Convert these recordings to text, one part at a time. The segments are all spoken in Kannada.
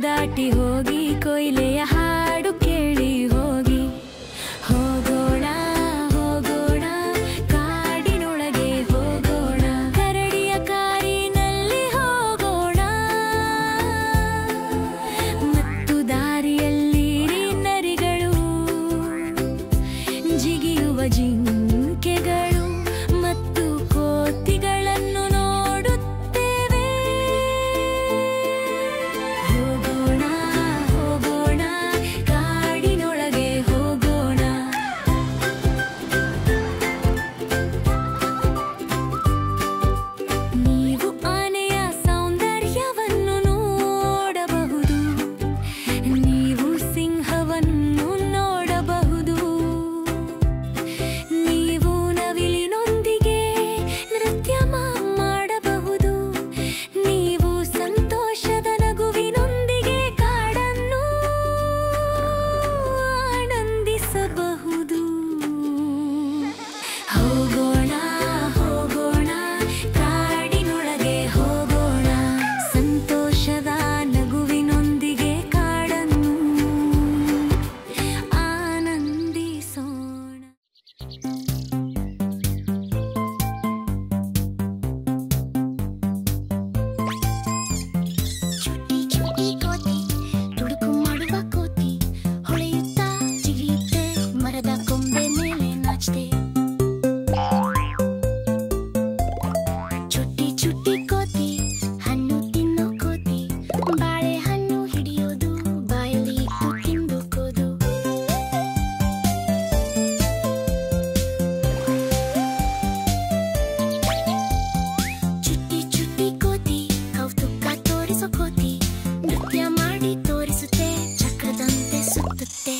ದಾಟಿ ಹೋಗಿ ಕೊಯ್ಲೆಯ ಹಾಡು ಕೇಳಿ ಹೋಗಿ ಹೋಗೋಣ ಹೋಗೋಣ ಕಾಡಿನೊಳಗೆ ಹೋಗೋಣ ಕರಡಿಯ ಕಾರಿನಲ್ಲಿ ಹೋಗೋಣ ಮತ್ತು ದಾರಿಯಲ್ಲಿ ನರಿಗಳು ಜಿಗಿಯುವ ಜಿಂಕೆಗಳು ಮತ್ತು ಕೋತಿಗಳನ್ನು ನೋಡುತ್ತೇವೆ ಹೋಗೋಣ ಹೋಗೋಣ ಕಾಡಿನೊಳಗೆ ಹೋಗೋಣ ನೀವು ಆನೆಯ ಸೌಂದರ್ಯವನ್ನು ನೋಡಬಹುದು ನೀವು ಸಿಂಹವನ್ನು ನೋಡಬಹುದು ನೀವು ನವಿಲಿನೊಂದಿಗೆ ನೃತ್ಯ ಮಾಡಬಹುದು ನೀವು ಸಂತೋಷದ ನಗುವಿನೊಂದಿಗೆ ಕಾಡನ್ನು ಆನಂದಿಸಬಹುದು ಹೋಗೋಣ ಹೋಗೋಣ ಕಾಡಿನೊಳಗೆ ಹೋಗೋಣ ಸಂತೋಷದ ನಗುವಿನೊಂದಿಗೆ ಕಾಡನ್ನು ಆನಂದಿಸೋಣ ಚುಟ್ಟಿ ಚುಟ್ಟಿ ಕೋತಿ ತುಡುಕು ಮಾಡುವ ಕೋತಿ ಹೊಳೆಯುತ್ತಾ ಜಿಗಿಯುತ್ತೆ ಮರದ ಕೊಂಬೆ ಮೇಲೆ ನಾಚ್ತೆ ಚುಟ್ಟಿ ಚುಟ್ಟಿ ಕೋತಿ ಹಣ್ಣು ತಿನ್ನೋ ಕೋತಿ ಬಾಳೆಹಣ್ಣು ಹಿಡಿಯೋದು ಬಾಯಲ್ಲಿ ಇಟ್ಟು ತಿಂದುಕೋದು ಚುಟ್ಟಿ ಚುಟ್ಟಿ ಕೋತಿ ಕೌತುಕ ತೋರಿಸೋ ಕೋತಿ ನೃತ್ಯ ಮಾಡಿ ತೋರಿಸುತ್ತೆ ಚಕ್ರದಂತೆ ಸುತ್ತುತ್ತೆ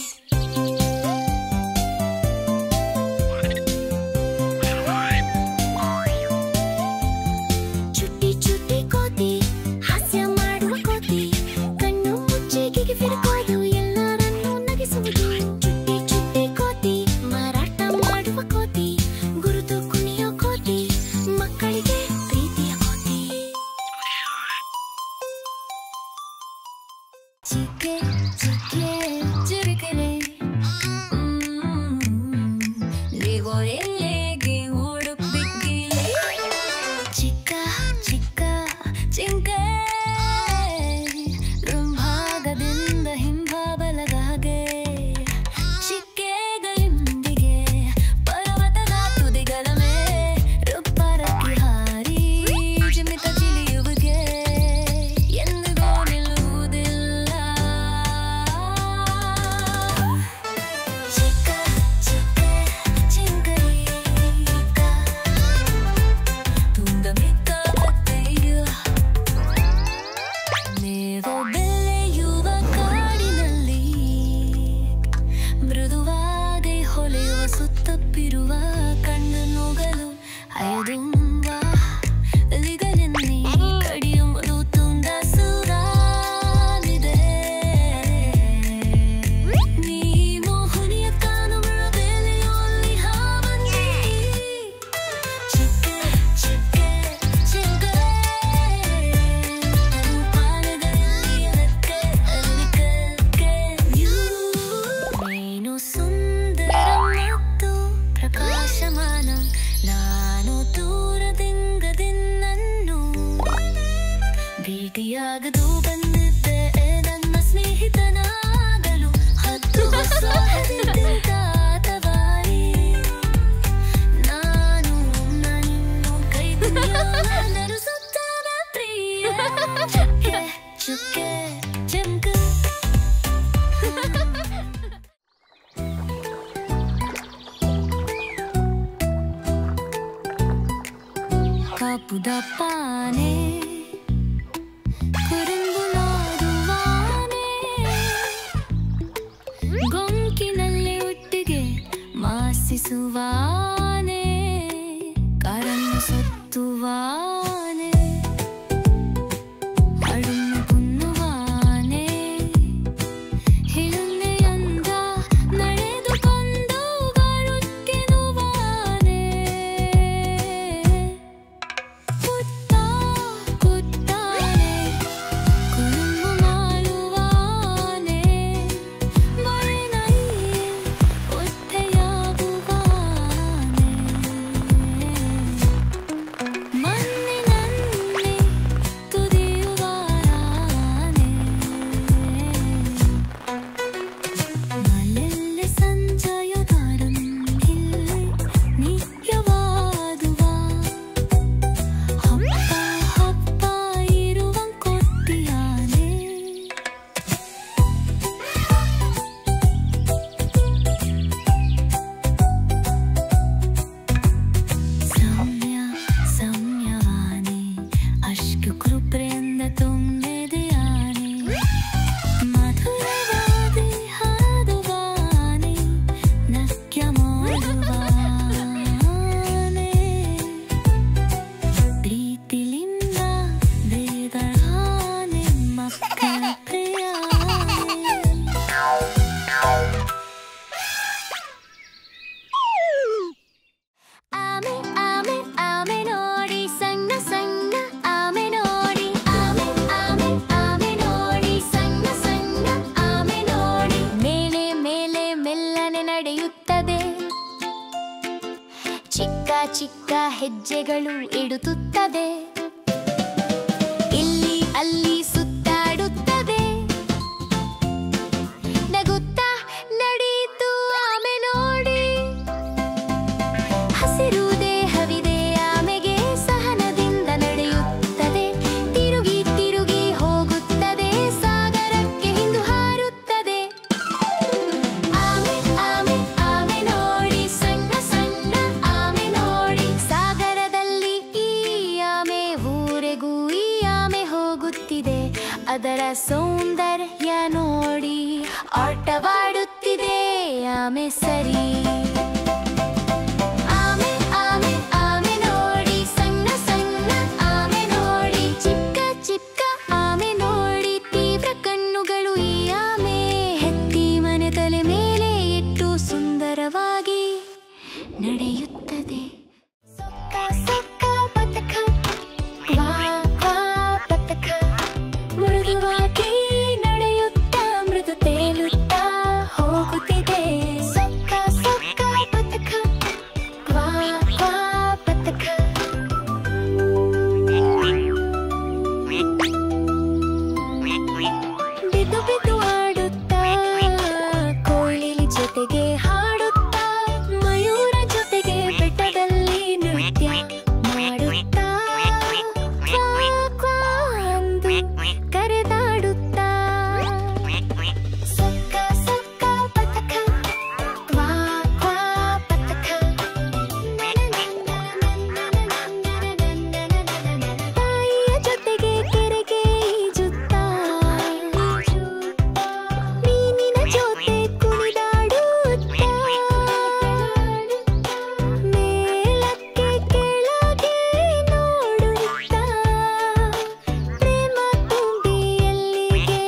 ಚುಟ್ಟಿ ಚುಟ್ಟಿ ಕೋತಿ ಹಾಸ್ಯ ಮಾಡುವ ಕೋತಿ ಕಣ್ಣು ಮುಚ್ಚಿಗೆ ಫಿರುಕೋದು ಎಲ್ಲರನ್ನೂ ನಗಿಸುವುದು ಚುಟ್ಟಿ ಚುಟ್ಟಿ ಕೋತಿ ಮಾರಾಟ ಮಾಡುವ ಕೋತಿ ಗುರುತು ಕುಣಿಯೋ ಕೋತಿ ಮಕ್ಕಳಿಗೆ ಪ್ರೀತಿಯ ಕೋತಿ ಚಿಕ್ಕೆ ಚಿಕ್ಕೆ ಚಿರುಕಲೆ ನೀವು ಎಲ್ಲಿಗೆ ಹುಡುಕ್ಬಿಟ್ಟಿರಿ ಚಿಕ್ಕ ಚಿಕ್ಕ ಚಿಂಕೆ ಮುಂಭಾಗದಿಂದ ಹಿಂಭಾಗಲಗಾಗೆ ಚಿಕ್ಕೆಗಳೊಂದಿಗೆ ಪರ್ವತದ ತುದಿಗಳ ಮೇಲೆ ರುಬ್ಬರಕ್ಕೆ ಹಾರಿ ಜಿಮಿತ ಚಿಲಿಯುವಿಗೆ ಎಂದಿಗೂ ನಿಲ್ಲುವುದಿಲ್ಲ ಚಿಕ್ಕ ಚಿಕ್ಕ ಚಿಂಕರಿ ತುಂಡ ಮಿಕ್ಕ ಬತ್ತೆಯು ನೀವು ಬೆಳೆಯುವ ಕಾಡಿನಲ್ಲಿ ಮೃದುವಾಗಿ ಹೊಳೆಯುವ ಸುತ್ತಪ್ಪಿರುವ ಕಣ್ಣು ನೋಗಲು ಅಯದುಂಬ ಲಿಗಲೆನ್ನಿ ಕಡಿಯುವುದು ತುಂಡ ಸುರಾನಿದೆ ನೀವು ಹುನಿಯ ಕಾನುಗಳ ಬೆಲೆಯಲ್ಲಿ ಹಾವಲ್ಲಿ ಚಿಕ್ಕೆ ಚಿಕ್ಕೆ ಚಿಂಕೆ ಪಾಲಗಳಲ್ಲಿ ರೆಕ್ಕೆ ಅಲ್ಲಿ ಕಕ್ಕೆ ನೀನು ಸುಂದರ ಮತ್ತು ಪ್ರಕಾಶಮಾನ ನಾನು ದೂರದಿಂಗದಿನ್ನನ್ನು ಭೇಟಿಯಾಗದು ಬಂದಿದ್ದೆ ನನ್ನ ಸ್ನೇಹಿತನಾಗಲು 10 ವರ್ಷ ಹಿಂದಿದ್ದಾತವಾರಿ ನಾನು ನನ್ನನ್ನು ಕೈದುಕೊಳ್ಳುತ್ತೇನೆ ಪ್ರಿಯ ಚುಕ್ಕೆ ಚುಕ್ಕೆ ಚಮಕ ಕಾಪುದಪ್ಪಾನೆ ಕುರುಂಬು ನೋಡುವಾನೆ ಗೊಂಕಿನಲ್ಲಿ ಒಟ್ಟಿಗೆ ಮಾಸಿಸುವಾನೆ ಕಾರನ್ನು ಸತ್ತುವಾನೆ ಅಡುನ್ನು ಕುನ್ನುವಾನೆ ಹಿಳುನ್ನೆಯಂದ ನಡೆದುಕೊಂಡು ಬರುತ್ತೆನುವಾನೆ ಕುತ್ತಾನೆ ಕುರುಂಬು ಮಾಡುವ ಚಿಕ್ಕ ಹೆಜ್ಜೆಗಳು ಇಡುತ್ತುತ್ತದೆ ಇಲ್ಲಿ ಅಲ್ಲಿ ಸುತ್ತಾಡುತ್ತದೆ ನಗುತ್ತಾ ನಡೆಯಿತು ಆಮೆ ನೋಡಿ ಹಸಿರು ದೇಹವಿದೆ ಆಮೆಗೆ ಸಹನದಿಂದ ನಡೆಯುತ್ತದೆ ತಿರುಗಿ ತಿರುಗಿ ಹೋಗುತ್ತದೆ ಸಾಗರಕ್ಕೆ ಹಿಂದು ಹಾರುತ್ತದೆ ಆಮೆ ಆಮೆ ಆಮೆ ನೋಡಿ ಸಣ್ಣ ಸಣ್ಣ ಆಮೆ ನೋಡಿ ಸಾಗರದಲ್ಲಿ ಈ ಆಮೆ ಊರೆಗೂ ಈ ಆಮೆ ಹೋಗುತ್ತಿದೆ ಅದರ ಸೌಂದರ್ಯ ನೋಡಿ ಆಟವಾಡುತ್ತಿದೆ ಆಮೆ ಸರಿ ಆಮೆ ಆಮೆ ಆಮೆ ನೋಡಿ ಸಣ್ಣ ಸಣ್ಣ ಆಮೆ ನೋಡಿ ಚಿಕ್ಕ ಚಿಕ್ಕ ಆಮೆ ನೋಡಿ ತೀವ್ರ ಕಣ್ಣುಗಳು ಈ ಆಮೆ ಹೆತ್ತಿ ಮನೆ ತಲೆ ಮೇಲೆ ಇಟ್ಟು ಸುಂದರವಾಗಿ ನಡೆಯುತ್ತದೆ ಸೊಕ್ಕ ಸೊಕ್ಕ ಬತಕ ಕ್ವಾ ಕ್ವಾ ಬತಕ ಮೃದುವಾಗಿ ನಡೆಯುತ್ತಾ ಮೃದು ತೇಲುತ್ತಾ ಹೋಗುತ್ತಿದೆ ಸೊಕ್ಕ ಸೊಕ್ಕ ಬತಕ ಕ್ವಾ ಕ್ವಾ ಬತಕ ಬಿದ್ದು ಬಿದ್ದು ಆಡುತ್ತಾ ಕೋಳಿಲಿ ಜೊತೆಗೆ ಹಾಡುತ್ತಾ ಮಯೂರ ಜೊತೆಗೆ ಬೆಟ್ಟದಲ್ಲಿ ನೃತ್ಯ ಮಾಡುತ್ತಾ ಕ್ವಾ ಕ್ವಾ ಅಂದು ಕರೆದಾಡುತ್ತಾ ಸೊಕ್ಕ ಸೊಕ್ಕ ಬತಕ ಕ್ವಾ ಕ್ವಾ ಬತಕ ತಾಯಿಯ ಜೊತೆಗೆ ಕೆರೆಗೆ ಈಜುತ್ತಾ ಮೀನಿನ ಜೊತೆ ಕುಣಿದಾಡುತ್ತಾ ಮೇಲಕ್ಕೆ ಕೆಳಗೆ ನೋಡುತ್ತಾ ಪ್ರೇಮ ತುಂಬಿ ಎಲ್ಲಿಗೆ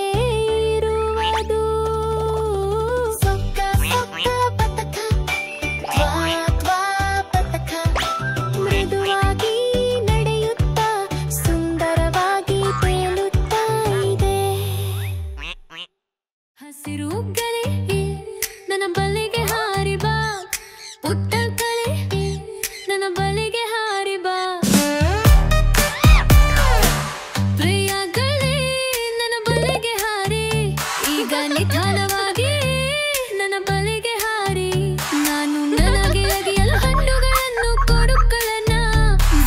ಇರುವುದು ಸೊಕ್ಕ ಸೊಕ್ಕ ಬತಕ ಕ್ವಾ ಕ್ವಾ ಬತಕ ಮೃದುವಾಗಿ ನಡೆಯುತ್ತಾ ಸುಂದರವಾಗಿ ತೇಲುತ್ತಾ ಇದೆ ಹಸಿರು ಗಲೆ ನನ್ನ ಬಲಿಗೆ ಹಾರಿ ಬಾ ಪುಟ್ಟ ಕಲೆ ನನ್ನ ಬಲಿಗೆ ಹಾರಿ ಬಾ ಪ್ರಿಯಗಳೇ ನನ್ನ ಬಲಿಗೆ ಹಾರಿ ಈಗ ನಿಧಾನವಾಗಿ ನನ್ನ ಬಲಿಗೆ ಹಾರಿ ನಾನು ನನಗೆ ಅಗಿಯಲು ಹಣ್ಣುಗಳನ್ನು ಕೊಡುಕಳನ್ನ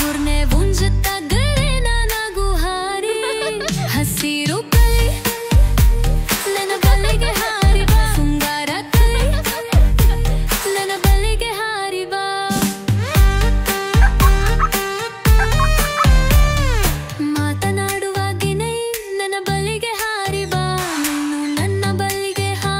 ಗುರ್ನೆ ಉಂಜುತ್ತಾಗಲೇ ನಾನಾಗು ಹಾರಿ ಹಸಿರು ಕಲೆ ನನ್ನ ಬಲಿಗೆ ಹಾರಿ ಬಾ ಸುಂದರ ಕಲೆ ನನ್ನ ಬಲಿಗೆ ಹಾರಿ ಬಾ ಮಾತನಾಡುವ ಗಿಣೈ ನನ್ನ ಬಲಿಗೆ ಹಾರಿ ಬಾ ನೀನು ನನ್ನ ಬಲಿಗೆ ಹಾರಿ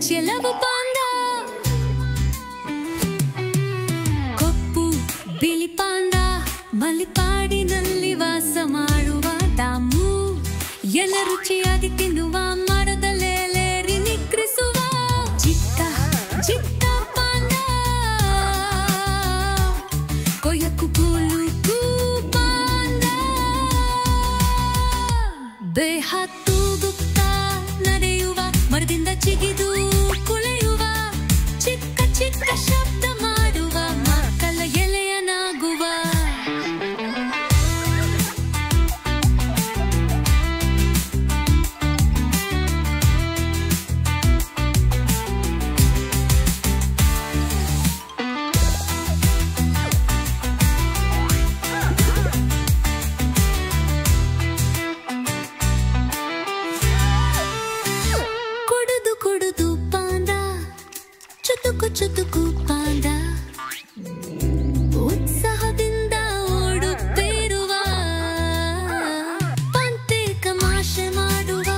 ಚೆಲವು ಪಾಂಡ ಕಪ್ಪು ಬಿಳಿ ಪಾಂಡ ಮಲಿಪಾಡಿನಲ್ಲಿ ವಾಸ ಮಾಡುವ ದಾಮು ಎಲ್ಲ ರುಚಿಯಾಗಿ ತಿನ್ನುವ ಮರದಲ್ಲೇರಿ ನಿಗ್ರಿಸುವ ಚಿಕ್ಕ ಚಿಕ್ಕ ಪಾಂಡ ಕೊಯ್ಯಕ್ಕೂ ಕೂಲು ಪಾಂಡ ದೇಹ ತೂಗುತ್ತಾ ನಡೆಯುವ ಮರದಿಂದ ಚಿಗಿದು ಕುಳೆಯುವ ಚಿಕ್ಕ ಚಿಕ್ಕ ಶಬ್ದ ಮಾಡುವ ಮಕ್ಕಳ ಎಲೆಯನಾಗುವ ಕುಡುದು ಪಾಂಡ ಚುಟುಕು ಚುಟುಕು ಪಾಂಡ ಉತ್ಸಾಹದಿಂದ ಓಡುತ್ತಿರುವ ಪಂತೆ ಕಮಾಶೆ ಮಾಡುವ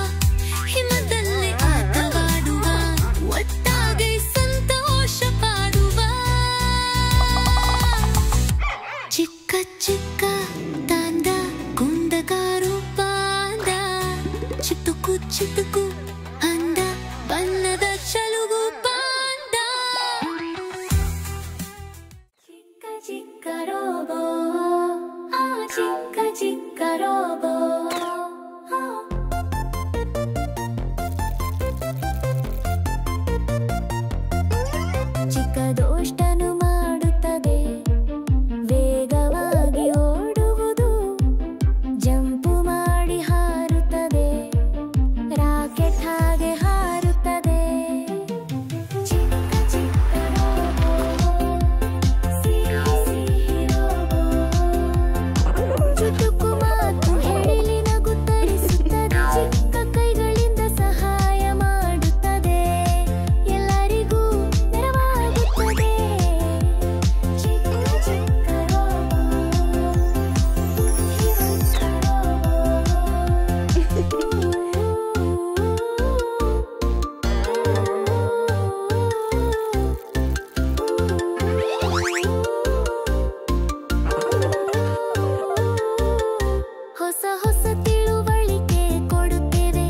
ಹಿಮದಲ್ಲೇ ಆಟವಾಡುವ ಒಟ್ಟಾಗಿ ಸಂತೋಷ ಪಾಡುವ ಚಿಕ್ಕ ಚಿಕ್ಕ ತಾಂಡ ಕುಂದಗಾರು ಪಾಂಡ ಚಿಟುಕು ಚಿಟುಕು ಅಂದ ಬಣ್ಣದ ಚಲುವು ಪಾಂಡ ಚಿಕ್ಕ ಚಿಕ್ಕ ರೋಬೋ ಆ ಚಿಕ್ಕ ಚಿಕ್ಕ ರೋಬೋ ಚಿಕ್ಕದೋಷ್ಟನು ಮಾಡುತ್ತದೆ ವೇಗವಾಗಿ ಓಡುವುದು ಜಂಪು ಮಾಡಿ ಹಾರುತ್ತದೆ ರಾಕೆಟ್ ಹಾಗೆ ಹಾರುತ್ತದೆ ಚಿಕ್ಕ ಚಿಕ್ಕ ರೋಬೋ ಸಿಹಿ ಸಿಹಿ ರೋಬೋ ಚುಟುಕು ಮಾತು ಹೇಳಿ ನಗುತ್ತರಿಸುತ್ತದೆ ಚಿಕ್ಕ ಕೈಗಳಿಂದ ಸಹಾಯ ಮಾಡುತ್ತದೆ ಎಲ್ಲರಿಗೂ ನೆರವಾಗುತ್ತದೆ ಚಿಕ್ಕ ಚಿಕ್ಕ ರೋಬೋ ಬುದ್ಧಿವಂತ ಹೊಸ ಹೊಸ ತಿಳುವಳಿಕೆ ಕೊಡುತ್ತೇವೆ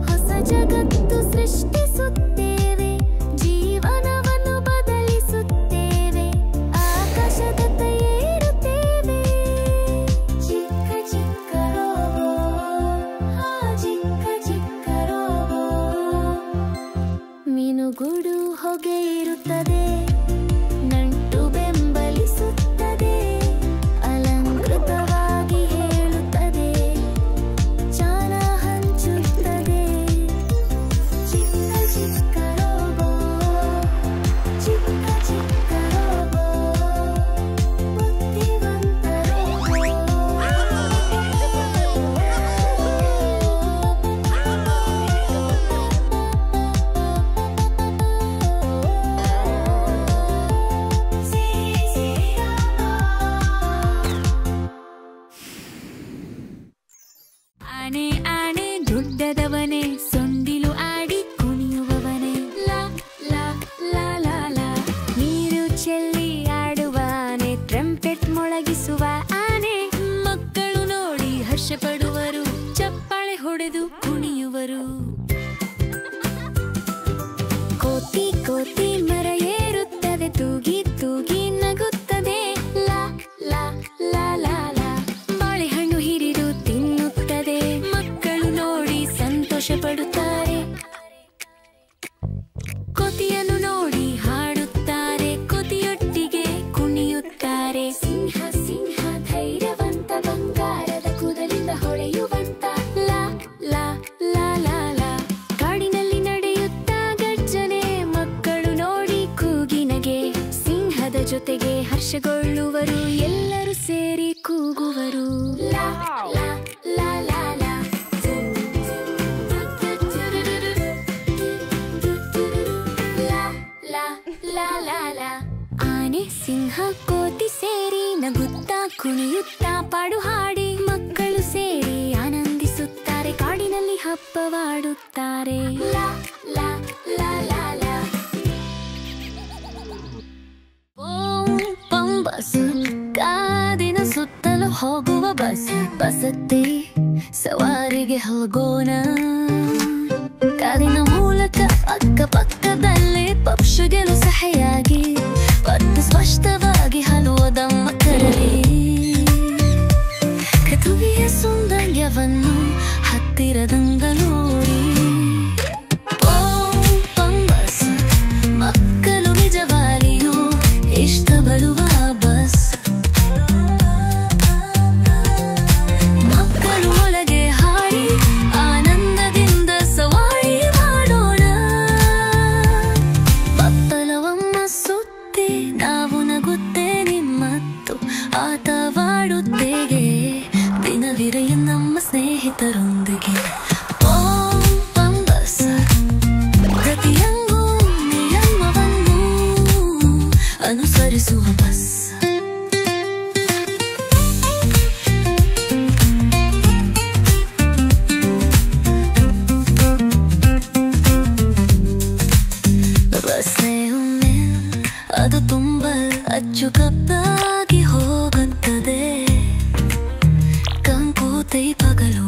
ಹೊಸ ಜಗತ್ತು ಸೃಷ್ಟಿಸುತ್ತೇವೆ ಜೀವನವನ್ನು ಬದಲಿಸುತ್ತೇವೆ ಆಕಾಶದತ್ತ ಏರುತ್ತೇವೆ ಚಿಕ್ಕ ಚಿಕ್ಕ ರೋಬೋ ಆ ಚಿಕ್ಕ ಚಿಕ್ಕ ರೋಬೋ ಮೀನುಗೂಡು ಹೊಗೆ ಇರುತ್ತದೆ ನಂಟು ಬೆಂಬಲಿಸುತ್ತದೆ ಅಲಂಕೃತವಾಗಿ ಹೇಳುತ್ತದೆ ಚಾನ ಹಂಚುತ್ತದೆ ಚಿಕ್ಕ ಚಿಕ್ಕ ರೋಬೋ ಚಿಕ್ಕ ಚಿಕ್ಕ ರೋಬೋ ಬುದ್ಧಿವಂತ ಆನೆ ಆನೆ ದೊಡ್ಡದವನೇ ಸೊಂಡಿಲು ಆಡಿ ಕುಣಿಯುವವನೇ ಲಾ ಲಾ ಲಾ ಲಾ ಲಾ ನೀರು ಚೆಲ್ಲಿ ಆಡುವ ಆನೆ ಟ್ರಂಪೆಟ್ ಮೊಳಗಿಸುವ ಆನೆ ಮಕ್ಕಳು ನೋಡಿ ಹರ್ಷ ಪಡುವರು ಚಪ್ಪಾಳೆ ಹೊಡೆದು ಕುಣಿಯುವರು ಕೋತಿ ಕೋತಿ ಮರ ಏರುತ್ತದೆ ತೂಗಿ ತೂಗಿ ನಗುತ್ತದೆ ಲಾ ಲಾ ಲಾ ಲಾ ಲಾ ಬಾಳೆಹಣ್ಣು ಹಿರಿದು ತಿನ್ನುತ್ತದೆ ಮಕ್ಕಳು ನೋಡಿ ಸಂತೋಷ ಪಡುತ್ತಾರೆ ಕೋತಿಯನ್ನು ನೋಡಿ ಹಾಡುತ್ತಾರೆ ಕೋತಿಯೊಟ್ಟಿಗೆ ಕುಣಿಯುತ್ತಾರೆ ಸಿಂಹ ಸಿಂಹ ಧೈರ್ಯವಂತ ಬಂಗಾರದ ಕೂದಲಿಂದ ಹೊಳೆಯುವಂತ ಲಾ ಲಾ ಲಾ ಲಾ ಲಾ ಕಾಡಿನಲ್ಲಿ ನಡೆಯುತ್ತಾ ಗರ್ಜನೆ ಮಕ್ಕಳು ನೋಡಿ ಕೂಗಿನಗೆ ಸಿಂಹದ ಜೊತೆಗೆ ಹರ್ಷಗೊಳ್ಳುವರು ಎಲ್ಲರೂ ಸೇರಿ ಕೂಗುವರು ಲಾ ಲಾ ಲಾ ಲಾ ಲಾ ಲಾ ಲಾ ಲಾ ಲಾ ಲಾ ಆನೆ ಸಿಂಹ ಕೋತಿ ಸೇರಿ ನಗುತ್ತಾ ಕುಣಿಯುತ್ತಾ ಪಾಡು ಹಾಡಿ ಮಕ್ಕಳು ಸೇರಿ ಆನಂದಿಸುತ್ತಾರೆ ಕಾಡಿನಲ್ಲಿ ಹಬ್ಬವಾಡುತ್ತಾರೆ ಲಾ ಲಾ ಲಾ ಲಾ ಲಾ ಬಸ್ ಕಾದಿನ ಸುತ್ತಲೂ ಹೋಗುವ ಬಸ್ ಬಸತ್ತಿ ಸವಾರಿಗೆ ಹೋಗೋಣ ಕಾದಿನ ಮೂಲಕ ಅಕ್ಕಪಕ್ಕದಲ್ಲಿ ಪಕ್ಷಿಗಳು ಸಹೆಯಾಗಿ ಪತ್ತು ಸ್ಪಷ್ಟವಾಗಿ ಹಲುವದ ಮಕ್ಕಳಲ್ಲಿ ಕಥುವಿಯ ಸೌಂದರ್ಯವನ್ನು ಹತ್ತಿರದಂಗ ನೋಡಿ ಬಸ್ ಮಕ್ಕಳು ನಿಜವಾಗಿಯೂ ಇಷ್ಟ ಬರುವ ಬಸ್ ಮಕ್ಕಳು ಒಳಗೆ ಹಾಡಿ ಆನಂದದಿಂದ ಸವಾರಿ ಮಾಡೋಣ ಬತ್ತಲವಮ್ಮ ಸುತ್ತಿ ನಾವು ನಗುತ್ತೇನೆ ಮತ್ತು ಆಟವಾಡುತ್ತೇವೆ ದಿನವಿರೆಯ ನಮ್ಮ ಸ್ನೇಹಿತರೊಂದಿಗೆ ಬಸ್ ಪ್ರತಿಯೊಂದು ನಿಯಮವನ್ನು ಅನುಸರಿಸುವ ಬಸ್ ಬಸ್ಸೇ ಒಮ್ಮೆ ಅದು ತುಂಬ ಅಚ್ಚುಕಟ್ಟಾಗಿ ಹೋಗುತ್ತದೆ ಕಂಕೂತೆ ಪಗಲು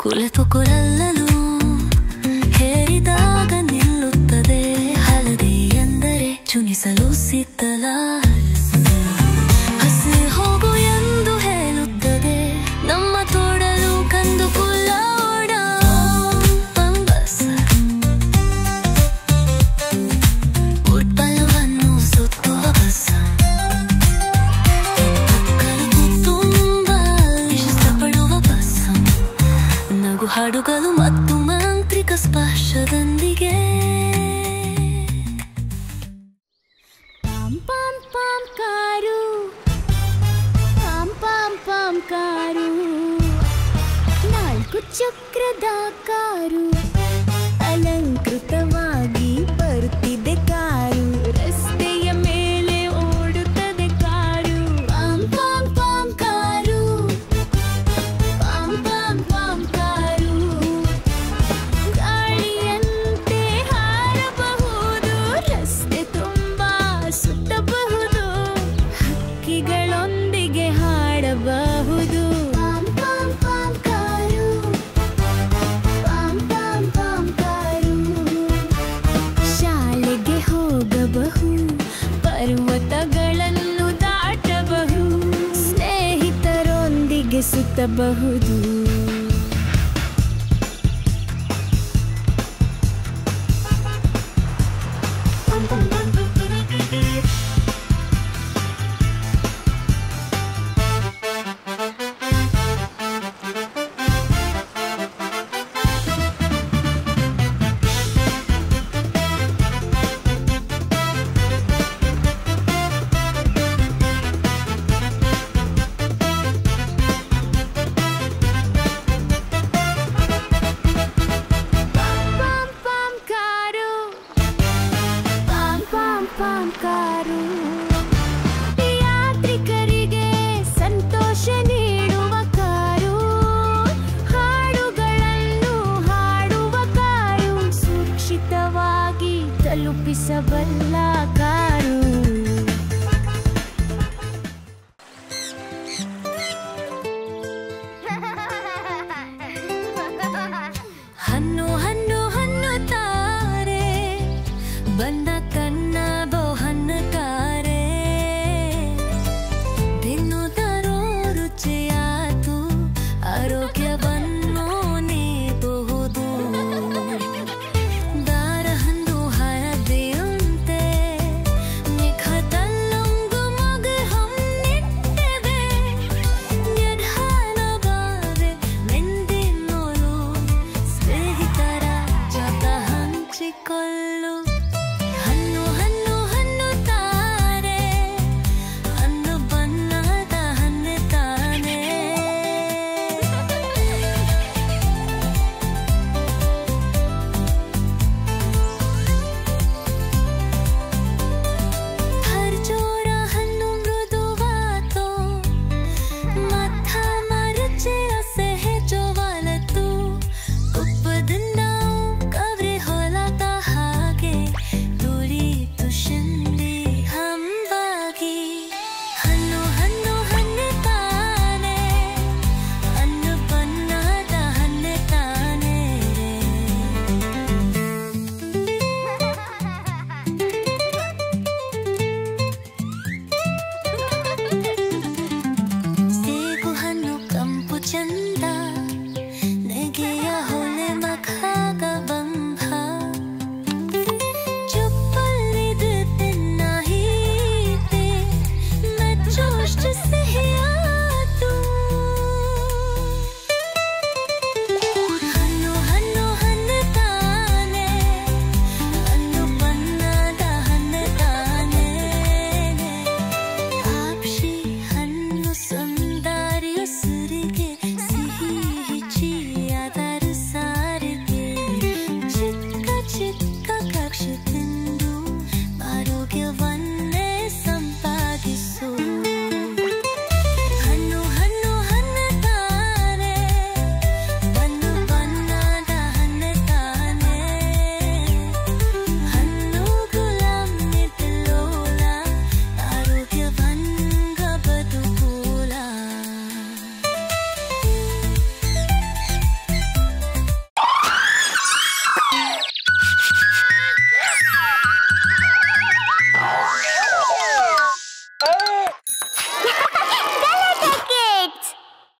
ಕುಳಿತುಕೊಳ್ಳಲು ಹೇರಿದಾಗ ನಿಲ್ಲುತ್ತದೆ ಹಳದಿ ಎಂದರೆ ಚುನಿಸಲು ಸಿದ್ಧಲ ಹಸಿ ಹೋಗು ಎಂದು ಹೇಳುತ್ತದೆ ನಮ್ಮ ತೋಡಲು ಕಂದುಕುಲ್ಲ ಓಡ ಬಸ್ ಉಟ್ಬಲವನ್ನು ಸುತ್ತುವ ಬಸ್ ಮಕ್ಕಳು ತುಂಬ ಇಷ್ಟಪಡುವ ಬಸ್ ನಗು ಹಾಡುಗಳು ಮತ್ತು ಮಾಂತ್ರಿಕ ಸ್ಪರ್ಶದೊಂದಿಗೆ ಪಾಂ ಪಾಂ ಕಾರು ಪಾಂ ಪಾಂ ಪಾಂ ಕಾರು ನಾಲ್ಕು ಚಕ್ರದ ಕಾರು ಅಲಂಕೃತವಾಗಿ ಬರುತ್ತಿದೆ ಕಾರು ರಸ್ತೆಯ ಮೇಲೆ ಓಡುತ್ತದೆ ಕಾರು ಪಾಂ ಪಾಂ ಪಾಂ ಕಾರು ಪಾಂ ಪಾಂ ಪಾಂ ಕಾರು ಗಾಳಿಯಂತೆ ಹಾರಬಹುದು ರಸ್ತೆ ತುಂಬಾ ಸುತ್ತಬಹುದು ಹಕ್ಕಿಗಳೊಂದಿಗೆ ಹಾಡಬಹುದು ಪಾಂ ಪಾಂ ಪಾಂ ಕಾರು ಪಾಂ ಪಾಂ ಪಾಂ ಕಾರು ಶಾಲೆಗೆ ಹೋಗಬಹುದು ಪರ್ವತಗಳನ್ನು ದಾಟಬಹುದು ಸ್ನೇಹಿತರೊಂದಿಗೆ ಸುತ್ತಬಹುದು ಪಾಂ ಪಾಂ ಕಾರು ಪಾಂ ಪಾಂ ಪಾಂ ಕಾರು ಯಾತ್ರಿಕರಿಗೆ ಸಂತೋಷ ನೀಡುವ ಕಾರು ಹಾಡುಗಳನ್ನು ಹಾಡುವ ಕಾರು ಸುರಕ್ಷಿತವಾಗಿ ತಲುಪಿಸಬಲ್ಲ